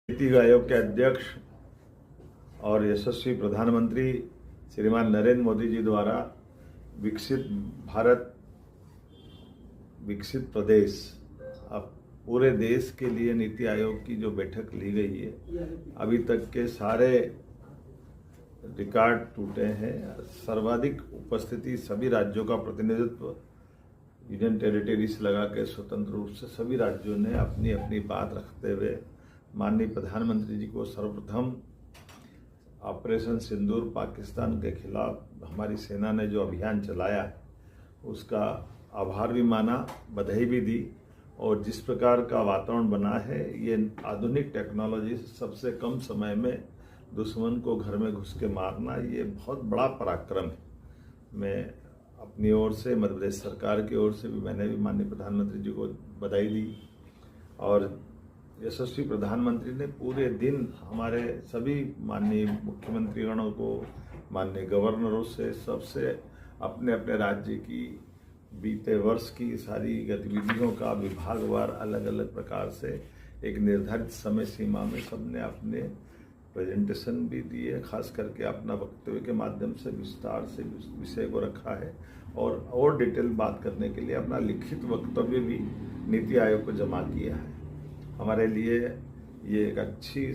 नीति आयोग के अध्यक्ष और यशस्वी प्रधानमंत्री श्रीमान नरेंद्र मोदी जी द्वारा विकसित भारत विकसित प्रदेश, अब पूरे देश के लिए नीति आयोग की जो बैठक ली गई है, अभी तक के सारे रिकॉर्ड टूटे हैं। सर्वाधिक उपस्थिति सभी राज्यों का प्रतिनिधित्व यूनियन टेरिटरीज लगा के स्वतंत्र रूप से सभी राज्यों ने अपनी अपनी बात रखते हुए माननीय प्रधानमंत्री जी को सर्वप्रथम ऑपरेशन सिंदूर पाकिस्तान के खिलाफ हमारी सेना ने जो अभियान चलाया है उसका आभार भी माना, बधाई भी दी। और जिस प्रकार का वातावरण बना है, ये आधुनिक टेक्नोलॉजी से सबसे कम समय में दुश्मन को घर में घुस के मारना, ये बहुत बड़ा पराक्रम है। मैं अपनी ओर से, मध्य प्रदेश सरकार की ओर से भी मैंने भी माननीय प्रधानमंत्री जी को बधाई दी। और यशस्वी प्रधानमंत्री ने पूरे दिन हमारे सभी माननीय मुख्यमंत्रीगणों को, माननीय गवर्नरों से, सबसे अपने अपने राज्य की बीते वर्ष की सारी गतिविधियों का विभागवार अलग अलग प्रकार से एक निर्धारित समय सीमा में सबने अपने प्रेजेंटेशन भी दिए, खास करके अपना वक्तव्य के माध्यम से विस्तार से विषय को रखा है और डिटेल बात करने के लिए अपना लिखित वक्तव्य भी नीति आयोग को जमा किया है। हमारे लिए ये एक अच्छी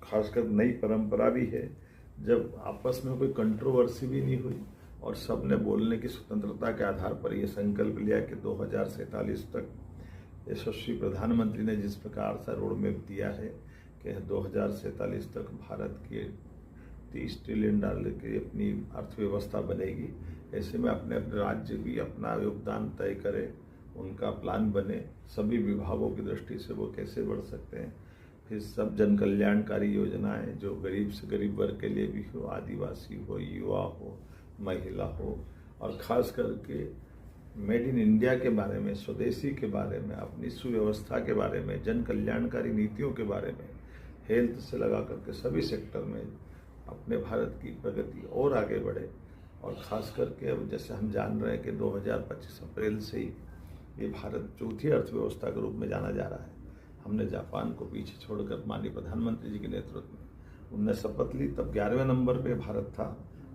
खासकर नई परंपरा भी है, जब आपस में कोई कंट्रोवर्सी भी नहीं हुई और सबने बोलने की स्वतंत्रता के आधार पर ये संकल्प लिया कि 2047 तक यशस्वी प्रधानमंत्री ने जिस प्रकार से रोड मैप दिया है कि 2047 तक भारत के 30 ट्रिलियन डॉलर की अपनी अर्थव्यवस्था बनेगी। ऐसे में अपने अपने राज्य भी अपना योगदान तय करें, उनका प्लान बने, सभी विभागों की दृष्टि से वो कैसे बढ़ सकते हैं। फिर सब जन कल्याणकारी योजनाएं जो गरीब से गरीब वर्ग के लिए भी हो, आदिवासी हो, युवा हो, महिला हो, और ख़ास करके मेड इन इंडिया के बारे में, स्वदेशी के बारे में, अपनी सुव्यवस्था के बारे में, जन कल्याणकारी नीतियों के बारे में, हेल्थ से लगा करके सभी सेक्टर में अपने भारत की प्रगति और आगे बढ़े। और ख़ास करके अब जैसे हम जान रहे हैं कि 2025 अप्रैल से ही ये भारत चौथी अर्थव्यवस्था के रूप में जाना जा रहा है। हमने जापान को पीछे छोड़कर माननीय प्रधानमंत्री जी के नेतृत्व में उनने शपथ ली, तब 11वें नंबर पे भारत था।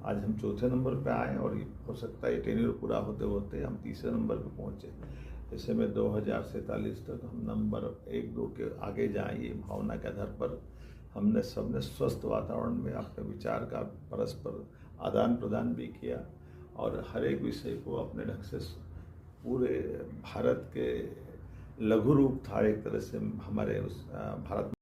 आज हम चौथे नंबर पे आए और हो सकता है टेन्योर पूरा होते होते हम तीसरे नंबर पे पहुंचे। ऐसे में 2047 तक हम नंबर 1-2 के आगे जाएं, ये भावना के आधार पर हमने सबने स्वस्थ वातावरण में अपने विचार का परस्पर आदान प्रदान भी किया और हर एक विषय को अपने ढंग से पूरे भारत के लघु रूप था एक तरह से हमारे उस भारत